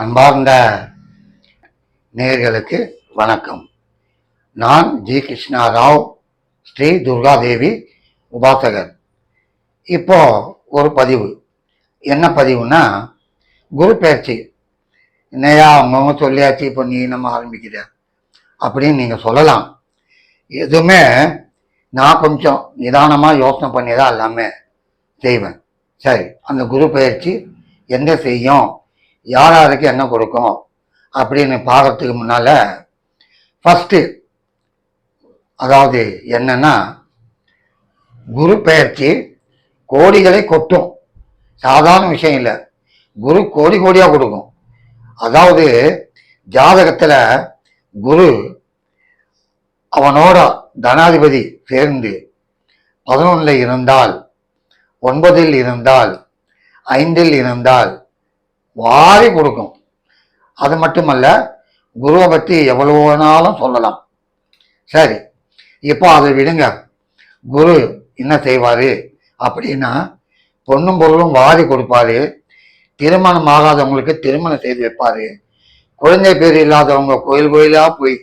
அன்பார்ந்த நேயர்களுக்கு வணக்கம். நான் ஜி கிருஷ்ணா ராவ், ஸ்ரீ துர்காதேவி உபாசகர். இப்போ ஒரு பதிவு. என்ன பதிவுனா, குரு பயிற்சி. என்னையா அவங்கவுங்க சொல்லியாச்சு, இப்போ நீ நம்ம ஆரம்பிக்கிற அப்படின்னு நீங்கள் சொல்லலாம். எதுவுமே நான் கொஞ்சம் நிதானமாக யோசனை பண்ணி தான் எல்லாமே செய்வேன். சரி, அந்த குரு பயிற்சி என்ன செய்யும், யார் யாருக்கு என்ன கொடுக்கும் அப்படின்னு பார்க்கறதுக்கு முன்னால ஃபஸ்ட்டு அதாவது என்னன்னா, குரு பெயர்ச்சி கோடிகளை கொட்டும். சாதாரண விஷயம் இல்லை. குரு கோடி கோடியாக கொடுக்கும். அதாவது ஜாதகத்தில் குரு அவனோட தனாதிபதி சேர்ந்து 11 இருந்தால், 9 இருந்தால், 5 இருந்தால் வாரி கொடுக்கும். அது மட்டுமல்ல, குருவை பற்றி எவ்வளவு வேணாலும் சொல்லலாம். சரி, இப்போ அதை விடுங்க. குரு என்ன செய்வார் அப்படின்னா, பொண்ணும் பொருளும் வாரி கொடுப்பாரு. திருமணம் ஆகாதவங்களுக்கு திருமணம் செய்து வைப்பார். குழந்தை பேர் இல்லாதவங்க கோயில் கோயிலாக போய்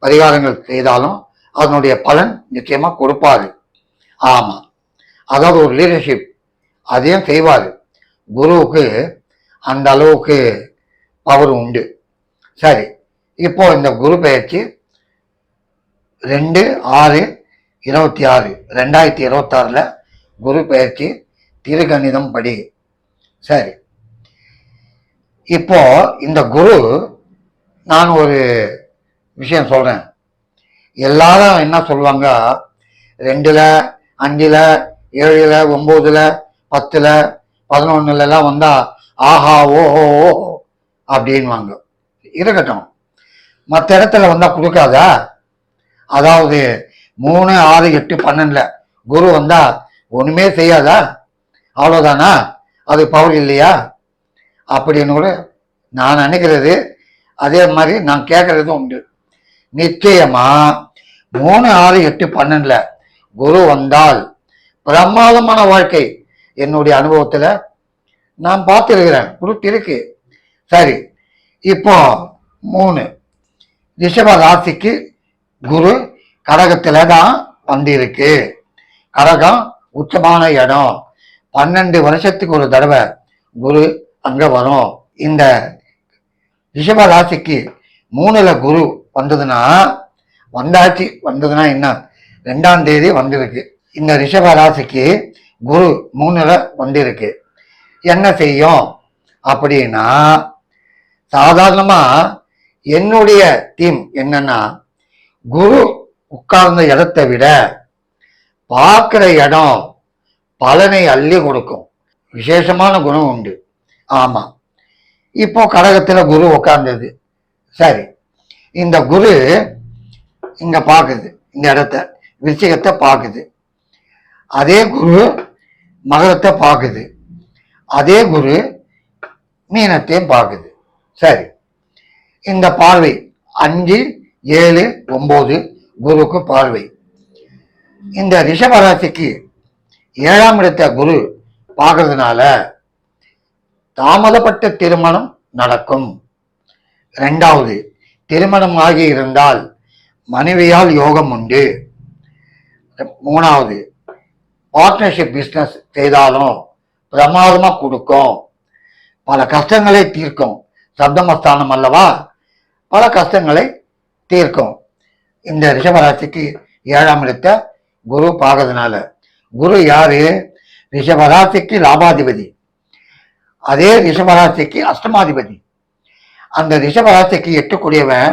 பரிகாரங்கள் செய்தாலும் அதனுடைய பலன் நிச்சயமாக கொடுப்பாரு. ஆமாம், அதாவது ஒரு லீடர்ஷிப் அதையும் செய்வார். குருவுக்கு அந்த அளவுக்கு பவர் உண்டு. சரி, இப்போ இந்த குரு பெயர்ச்சி 2/6/26 2026 குரு பெயர்ச்சி திருக்கணிதம் படி. சரி, இப்போ இந்த குரு, நான் ஒரு விஷயம் சொல்றேன். எல்லாரும் என்ன சொல்லுவாங்க, 2, 5, 7, 9, 10, 11 வந்தா ஆஹா ஓஹோ அப்படின்வாங்க. இருக்கட்டும், மற்ற இடத்துல வந்தா கொடுக்காதா? அதாவது 3, 6, 8, 12 குரு வந்தா ஒண்ணுமே செய்யாதா? அவ்வளவுதானா? அது பவர் இல்லையா அப்படின்னு கூட நான் நினைக்கிறது. அதே மாதிரி நான் கேட்கறதும் உண்டு. நிச்சயமா 3, 6, 8, 12 குரு வந்தால் பிரமாதமான வாழ்க்கை என்னுடைய அனுபவத்துல நான் பார்த்துருக்கிறேன், கொடுத்திருக்கு. சரி, இப்போ 3 ரிஷப ராசிக்கு குரு கடகத்துல தான் வந்திருக்கு. கடகம் உச்சமான இடம். 12 வருஷத்துக்கு ஒரு தடவை குரு அங்க வரும். இந்த ரிஷப ராசிக்கு 3ல குரு வந்ததுன்னா என்ன, 2ஆம் தேதி வந்திருக்கு. இந்த ரிஷப ராசிக்கு குரு 3ல வந்திருக்கு. என்ன செய்யும் அப்படின்னா, சாதாரணமா என்னுடைய தீம் என்னன்னா, குரு உட்கார்ந்த இடத்தை விட பார்க்கிற இடம் பலனை அள்ளி கொடுக்கும். விசேஷமான குணம் உண்டு. ஆமா, இப்போ கடகத்துல குரு உட்கார்ந்தது. சரி, இந்த குரு இங்க பாக்குது, இந்த இடத்த விருச்சிகத்தை பாக்குது. அதே குரு மகரத்தை பாக்குது. அதே குரு மீனத்தையும் பார்க்குது. சரி, இந்த பார்வை 5, 7, 9 குருக்கு பார்வை. இந்த ரிஷபராசிக்கு 7ஆம் இடத்தை குரு பார்க்கறதுனால தாமதப்பட்ட திருமணம் நடக்கும். 2வது, திருமணம் ஆகி இருந்தால் மனைவியால் யோகம் உண்டு. 3வது, பார்ட்னர்ஷிப் பிஸ்னஸ் செய்தாலும் பிரமாதமா கொடுக்கும். பல கஷ்டங்களை தீர்க்கும். சப்தமஸ்தானம் அல்லவா, பல கஷ்டங்களை தீர்க்கும். இந்த ரிஷபராசிக்கு 7ஆம் இடத்தை குரு பார்க்கறதுனால. குரு யாரு? ரிஷபராசிக்கு லாபாதிபதி. அதே ரிஷபராசிக்கு அஷ்டமாதிபதி. அந்த ரிஷபராசிக்கு 8 கூடியவன்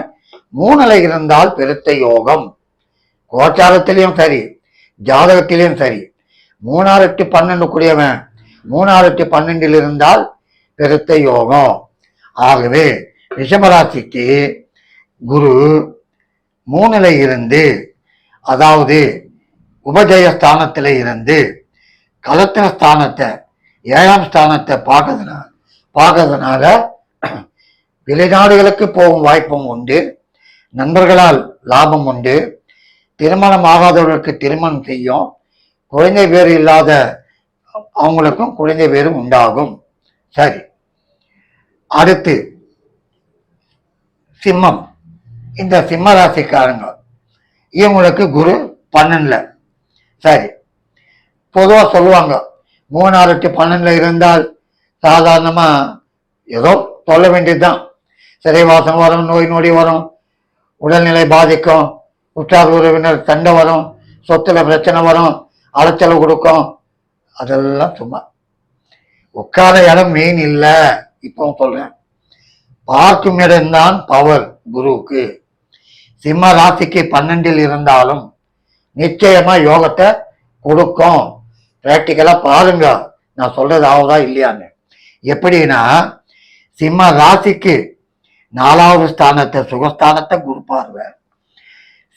3ல இருந்தால் பெருத்த யோகம். கோச்சாரத்திலையும் சரி, ஜாதகத்திலையும் சரி, 3, 6, 8, 12 கூடியவன் 3, 6, 8, 12 இருந்தால் பெருத்த யோகம். ஆகவே ரிஷபராசிக்கு குரு 3ல இருந்து, அதாவது உபஜய ஸ்தானத்துல இருந்து கலத்திர ஸ்தானத்தை 7ஆம் ஸ்தானத்தை பார்க்கறதுனால வெளிநாடுகளுக்கு போகும் வாய்ப்பும் உண்டு. நண்பர்களால் லாபம் உண்டு. திருமணம் ஆகாதவர்களுக்கு திருமணம் செய்யும். குழந்தை பேர் இல்லாத அவங்களுக்கும் குழந்தை பேரும் உண்டாகும். சரி, அடுத்து சிம்மம். இந்த சிம்ம ராசிக்காரங்க இவங்களுக்கு குரு 12ல. சரி, பொதுவா சொல்லுவாங்க 3 6 8 12ல இருந்தால் சாதாரணமா ஏதோ சொல்ல வேண்டியதுதான். சிறைவாசம் வரும், நோய் நொடி வரும், உடல்நிலை பாதிக்கும், உற்றார் உறவினர் சண்டை வரும், சொத்துல பிரச்சனை வரும், அலைச்சல் கொடுக்கும். அதெல்லாம் சும்மா உட்கார இடம் மெயின் இல்லை. இப்போ சொல்றேன், பார்க்கும் இடம்தான் பவர் குருவுக்கு. சிம்ம ராசிக்கு 12ல் இருந்தாலும் நிச்சயமா யோகத்தை கொடுக்கும். பிராக்டிக்கலா பாருங்க நான் சொல்றது ஆகுதா இல்லையான்னு. எப்படின்னா, சிம்ம ராசிக்கு 4வது ஸ்தானத்தை சுகஸ்தானத்தை குரு பார்வை,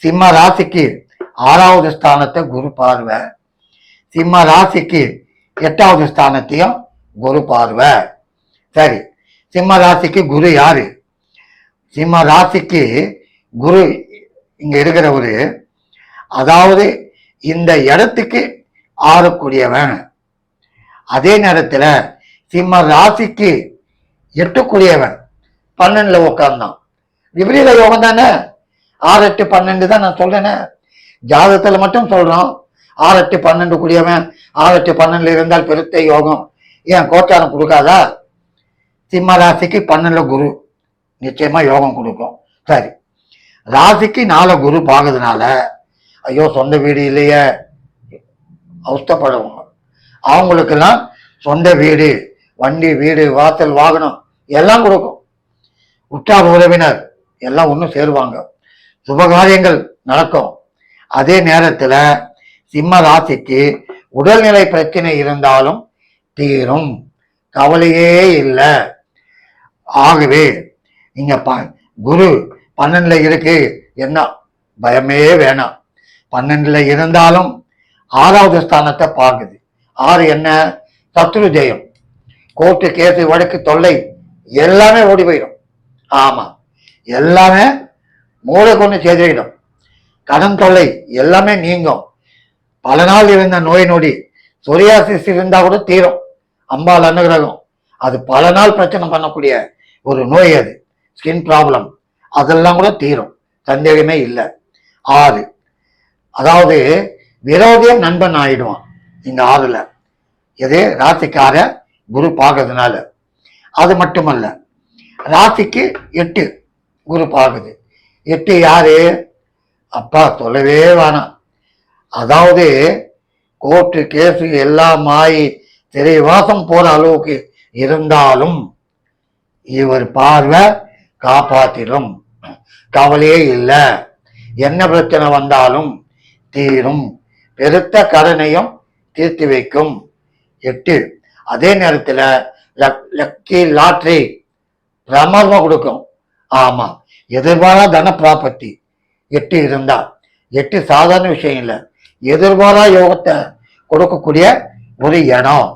சிம்ம ராசிக்கு 6வது ஸ்தானத்தை குரு பார்வை, சிம்ம ராசிக்கு 8வது ஸ்தானத்தையும் குரு பார்வை. சரி, சிம்ம ராசிக்கு குரு யாரு? சிம்ம ராசிக்கு குரு இங்க இருக்கிறவரு, அதாவது இந்த இடத்துக்கு ஆறக்கூடியவன். அதே நேரத்துல சிம்ம ராசிக்கு 8க்குரியவன் 12ல உட்கார்ந்தான். விபரீத யோகம் தானே. 6 8 12 தான் நான் சொல்றேனே. ஜாதகத்துல மட்டும் சொல்றோம் 6 8 12 கூடியவன் 6 8 12ல இருந்தால் பெருத்த யோகம். ஏன் கோச்சாரம் கொடுக்காதா? சிம்ம ராசிக்கு 12ல குரு நிச்சயமா யோகம் கொடுக்கும். சரி, ராசிக்கு 4 குரு பார்க்கறதுனால ஐயோ சொந்த வீடு இல்லையே அவஸ்தப்படுவாங்க. அவங்களுக்கெல்லாம் சொந்த வீடு, வண்டி, வீடு, வாசல், வாகனம் எல்லாம் கொடுக்கும். உற்றார் உறவினர் எல்லாம் ஒன்றும் சேருவாங்க, சுபகாரியங்கள் நடக்கும். அதே நேரத்துல சிம்ம ராசிக்கு உடல்நிலை பிரச்சனை இருந்தாலும் தீரும், கவலையே இல்லை. ஆகவே நீங்க குரு 12ல இருக்கு, என்ன பயமே வேணாம். 12ல இருந்தாலும் 6வது ஸ்தானத்தை பார்க்குது. 6 என்ன? சத்ரு ஜெயம், கோர்ட்டு கேசு வழக்கு தொல்லை எல்லாமே ஓடி போயிடும். ஆமா, எல்லாமே மூளை கொண்டு சேர்ந்துடும். கடன் தொல்லை எல்லாமே நீங்கும். பல நாள் இருந்த நோய் நொடி, சொரியாசிஸ் இருந்தா கூட தீரும். அம்பாள் அனுகிரகம். அது பல நாள் பிரச்சனை பண்ணக்கூடிய ஒரு நோய், அது ஸ்கின் ப்ராப்ளம், அதெல்லாம் கூட தீரும், சந்தேகமே இல்லை. 6, அதாவது விரோதியம் நண்பன் ஆயிடுவான் இந்த 6ல. எது? ராசிக்கார குரு பார்க்கறதுனால. அது மட்டுமல்ல, ராசிக்கு 8 குரு பார்க்குது. 8 யாரு? அப்பா சொல்லவே வேணாம். அதாவது கோர்ட்டு கேஸு எல்லாம் ஆகி சிறைவாசம் போற அளவுக்கு இருந்தாலும் இவர் பார்வை காப்பாத்திடும், கவலையே இல்லை. என்ன பிரச்சனை வந்தாலும் தீரும், பெருத்த கடனையும் தீர்த்து வைக்கும். 8. அதே நேரத்துல லக்கி லாட்ரி பிரமாதமா கொடுக்கும். ஆமா, எதிர்பாரா தன பிராபத்தி 8 இருந்தா. 8 சாதாரண விஷயம் இல்லை, எதிர்பாரா யோகத்தை கொடுக்கக்கூடிய ஒரு இடம்.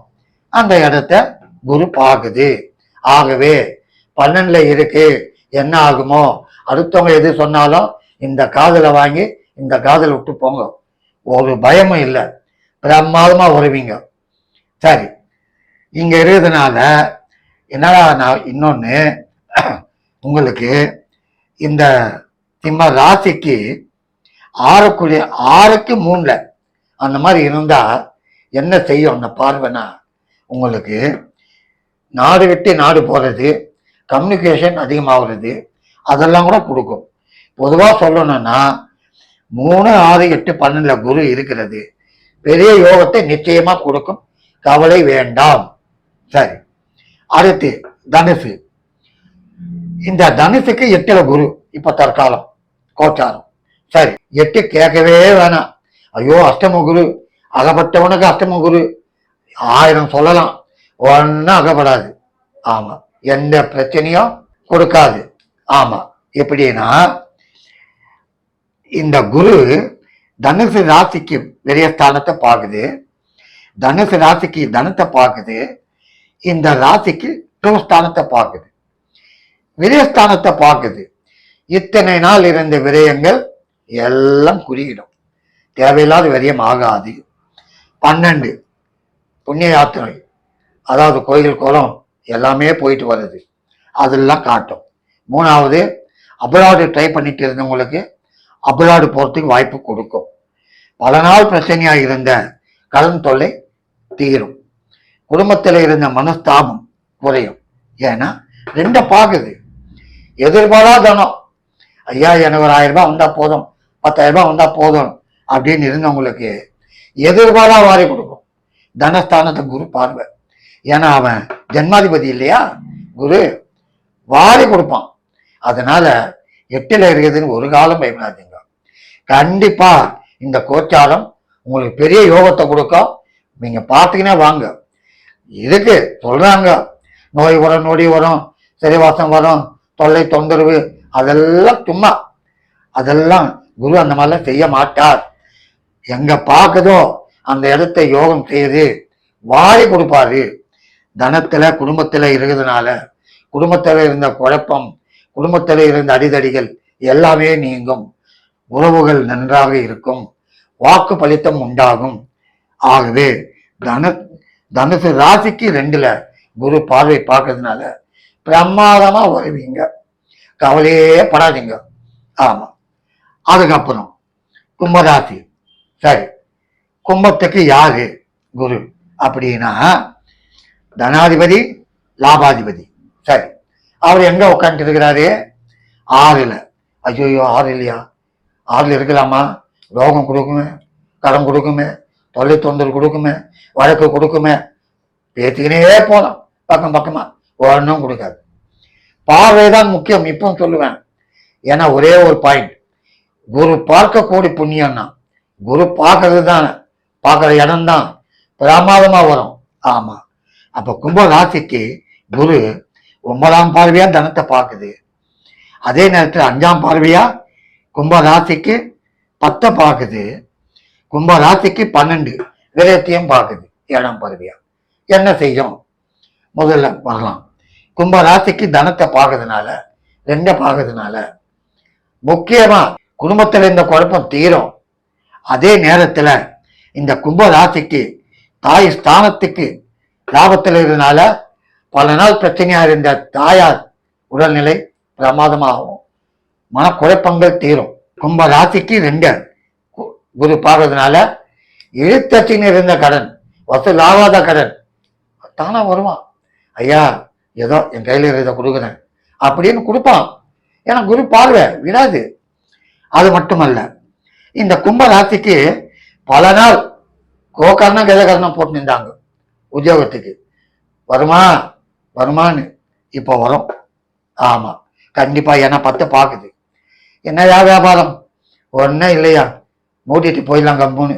அந்த இடத்த குரு பார்க்குது. ஆகவே 12ல இருக்கு, என்ன ஆகுமோ? அடுத்தவங்க எது சொன்னாலும் இந்த காதல வாங்கி இந்த காதல விட்டு போங்க, ஒரு பயமும் இல்லை, பிரமாதமா வருவீங்க. சரி, இங்க இருக்கிறதுனால என்னடா, நான் இன்னொன்னு உங்களுக்கு இந்த சிம்ம ராசிக்கு 6க்கு 3ல அந்த மாதிரி இருந்தா என்ன செய்யும் அந்த பார்வைனா, உங்களுக்கு நாடு விட்டு நாடு போறது, கம்யூனிகேஷன் அதிகமாகிறது, அதெல்லாம் கூட கொடுக்கும். பொதுவாக சொல்லணும்னா 3 6 8 12ல குரு இருக்கிறது பெரிய யோகத்தை நிச்சயமா கொடுக்கும், கவலை வேண்டாம். சரி, அடுத்து தனுசு. இந்த தனுசுக்கு 8ல குரு இப்ப தற்காலம் கோச்சாரம். சரி, 8 கேட்கவே வேணாம். ஐயோ அஷ்டம குரு, அகப்பட்டவனுக்கு அஷ்டம குரு 1000 சொல்லலாம், ஒன்னும் அகப்படாது. ஆமா, எந்த பிரச்சனையும் கொடுக்காது. ஆமா, எப்படின்னா இந்த குரு தனுசு ராசிக்கு விரயஸ்தானத்தை பார்க்குது, தனுசு ராசிக்கு தனத்தை பார்க்குது, இந்த ராசிக்கு சுகஸ்தானத்தை பார்க்குது, விரயஸ்தானத்தை பார்க்குது. இத்தனை நாள் இருந்த விரயங்கள் எல்லாம் குறுகிடும், தேவையில்லாத விரயம் ஆகாது. 12 புண்ணிய யாத்திரை, அதாவது கோயில் குளம் எல்லாமே போயிட்டு வருது. அதெல்லாம் காட்டும். மூணாவது, அப்ராடு ட்ரை பண்ணிட்டு இருந்தவங்களுக்கு அப்ராடு போறதுக்கு வாய்ப்பு கொடுக்கும். பல நாள் பிரச்சனையா இருந்த கடன் தொல்லை தீரும். குடும்பத்தில் இருந்த மனஸ்தாபம் குறையும். ஏன்னா ரெண்ட பாக்குது. எதிர்பாராத தனம், ஐயா எனக்கு ஒரு 1000 ரூபாய் வந்தா போதும், 10,000 ரூபாய் வந்தா போதும் அப்படின்னு இருந்தவங்களுக்கு எதிர்பாரா வாரி கொடுக்கும். தனஸ்தானத்தை குரு பார்வை. ஏன்னா அவன் ஜென்மாதிபதி இல்லையா, குரு வாரி கொடுப்பான். அதனால 8ல இருக்குதுன்னு ஒரு காலம் பயப்படாதீங்க. கண்டிப்பா இந்த கோச்சாரம் உங்களுக்கு பெரிய யோகத்தை கொடுக்கும். நீங்க பார்த்துக்கினே வாங்க. இதுக்கு சொல்றாங்க, நோய் வரும், நொடி வரும், சிறைவாசம் வரும், தொல்லை தொந்தரவு, அதெல்லாம் சும்மா. அதெல்லாம் குரு அந்த மாதிரிலாம் செய்ய மாட்டார். எங்க பார்க்குதோ அந்த இடத்தை யோகம் செய்து வாரி கொடுப்பாரு. தனத்துல குடும்பத்துல இருக்கிறதுனால குடும்பத்துல இருந்த குழப்பம், குடும்பத்துல இருந்த அடிதடிகள் எல்லாமே நீங்கும். உறவுகள் நன்றாக இருக்கும். வாக்கு பலித்தம் உண்டாகும். ஆகவே தனுசு ராசிக்கு 2ல குரு பார்வை பார்க்கறதுனால பிரமாதமா வருவீங்க. கவலையே படாதீங்க. ஆமா. அதுக்கப்புறம் கும்பராசி. சரி, கும்பத்துக்கு யாரு குரு அப்படின்னா தனாதிபதி, லாபாதிபதி. சரி, அவர் எங்க உட்காந்துட்டு இருக்கிறாரு? 6ல. ஐயோ 6 இல்லையா? 6ல இருக்கலாமா? ரோகம் கொடுக்குமே, கடன் கொடுக்குமே, தொல்லை தொந்தரவு கொடுக்குமே, வழக்கு கொடுக்குமே, பேசிக்கினே போலாம். பக்கம் பக்கமா ஒன்றும் கொடுக்காது. பார்வைதான் முக்கியம் இப்போ சொல்லுவேன். ஏன்னா ஒரே ஒரு பாயிண்ட், குரு பார்க்க கூடி புண்ணியம்னா குரு பார்க்கறது தானே, பார்க்கற இடம் தான் பிரமாதமா வரும். ஆமா. அப்ப கும்ப ராசிக்கு குரு 9ஆம் பார்வையா தனத்தை பார்க்குது. அதே நேரத்தில் 5ஆம் பார்வையா கும்ப ராசிக்கு 10 பார்க்குது. கும்ப ராசிக்கு 12 விரயத்தையும் பார்க்குது 7ஆம் பார்வையா. என்ன செய்யும்? முதல்ல வரலாம். கும்ப ராசிக்கு தனத்தை பார்க்கறதுனால, 2 பார்க்கறதுனால முக்கியமா குடும்பத்துல இந்த குழப்பம் தீரும். அதே நேரத்துல இந்த கும்ப ராசிக்கு தாய் ஸ்தானத்துக்கு லாபத்தில் இருந்தனால பல நாள் பிரச்சனையா இருந்த தாயார் உடல்நிலை பிரமாதமாகும். மனக்குழப்பங்கள் தீரும். கும்ப ராசிக்கு 2 குரு பார்க்கறதுனால இழுத்தச்சின்னு இருந்த கடன், வசூல் ஆகாத கடன் தானா வருவான். ஐயா ஏதோ என் கையில இருந்த கொடுக்குறேன் அப்படின்னு கொடுப்பான். ஏன்னா குரு பார்வை விடாது. அது மட்டுமல்ல, இந்த கும்ப ராசிக்கு பல நாள் கோகர்ணம் கஜகர்ணம் போட்டு நின்றாங்க உத்தியோகத்துக்கு. வருமா வருமானு இப்போ வரும். ஆமா கண்டிப்பா. ஏன்னா 10 பார்க்குது. என்னையா வியாபாரம்? ஒன்னும் இல்லையா, மூட்டிட்டு போயிடலாம், கம்முன்னு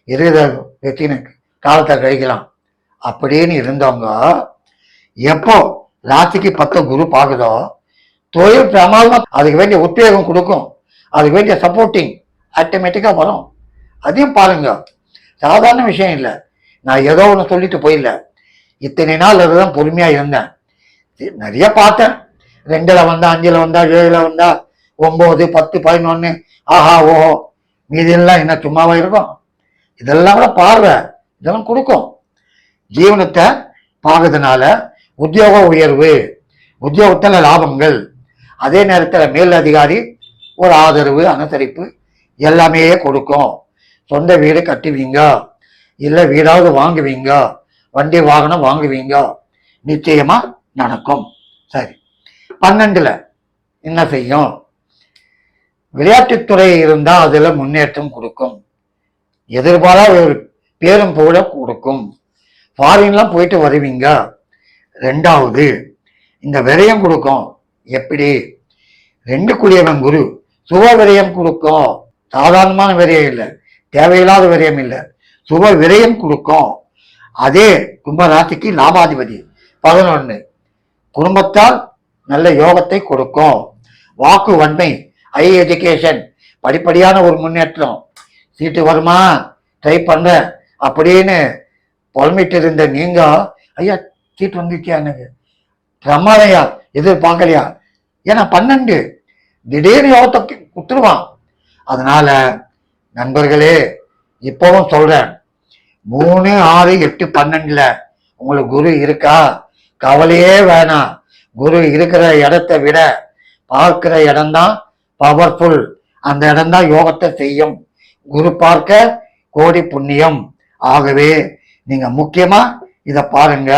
இருக்கிற வெற்றினு காலத்தை கழிக்கலாம் அப்படின்னு இருந்தவங்க எப்போ ராசிக்கு 10 குரு பார்க்குதோ தொழில் பிரமாதமா அதுக்கு வேண்டிய உத்வேகம் கொடுக்கும். அதுக்கு வேண்டிய சப்போர்ட்டிங் ஆட்டோமேட்டிக்கா வரும். அதையும் பாருங்க, சாதாரண விஷயம் இல்லை. நான் ஏதோ ஒன்று சொல்லிட்டு போயிடல. இத்தனை நாள் அதுதான் பொறுமையா இருந்தேன். நிறைய பார்த்தேன். 2ல வந்தா, 5ல வந்தா, 7ல வந்தா, 9, 10, 11, ஆஹா ஓஹோ. மீதியெல்லாம் என்ன சும்மாவா இருக்கும்? இதெல்லாம் கூட பார்வை இதெல்லாம் கொடுக்கும். ஜீவனத்தை பார்க்கறதுனால உத்தியோக உயர்வு, உத்தியோகத்துல லாபங்கள், அதே நேரத்தில் மேல் அதிகாரி ஒரு ஆதரவு, அனுசரிப்பு எல்லாமே கொடுக்கும். சொந்த வீடு கட்டுவீங்க, இல்லை வீடாவது வாங்குவீங்க, வண்டி வாகனம் வாங்குவீங்க, நிச்சயமா நடக்கும். சரி, 12ல என்ன செய்யும்? விளையாட்டுத்துறை இருந்தா அதுல முன்னேற்றம் கொடுக்கும். எதிர்பாராத ஒரு பேரும் போல கொடுக்கும். ஃபாரின்லாம் போயிட்டு வருவீங்க. 2வது இந்த விரயம் கொடுக்கும். எப்படி? 2 குரு சுப விரயம் கொடுக்கும். சாதாரணமான விரயம் இல்லை, தேவையில்லாத விரயம் இல்லை, சுப விரயம் கொடுக்கும். அதே கும்பராசிக்கு லாபாதிபதி 11 குடும்பத்தால் நல்ல யோகத்தை கொடுக்கும். வாக்கு வன்மை, ஹை எஜுகேஷன், படிப்படியான ஒரு முன்னேற்றம். சீட்டு வருமா ட்ரை பண்ற அப்படின்னு புலம்பிட்டு இருந்த நீங்க, ஐயா சீட்டு வந்துச்சியா, எனக்கு பிரமாதையா, எதிர்பார்க்கலையா? ஏன்னா 12 திடீர்னு யோகத்தை குத்துருவான். அதனால நண்பர்களே இப்பவும் சொல்றேன், 3, 6, 8, 12ல உங்களுக்கு குரு இருக்கா? கவலையே வேணாம். குரு இருக்கிற இடத்தை விட பார்க்கிற இடம்தான் பவர்ஃபுல். அந்த இடம்தான் யோகத்தை செய்யும். குரு பார்க்க கோடி புண்ணியம். ஆகவே நீங்க முக்கியமா இதை பாருங்க,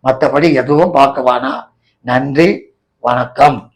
மற்றபடி எதுவும் பார்க்க வேணாம். நன்றி, வணக்கம்.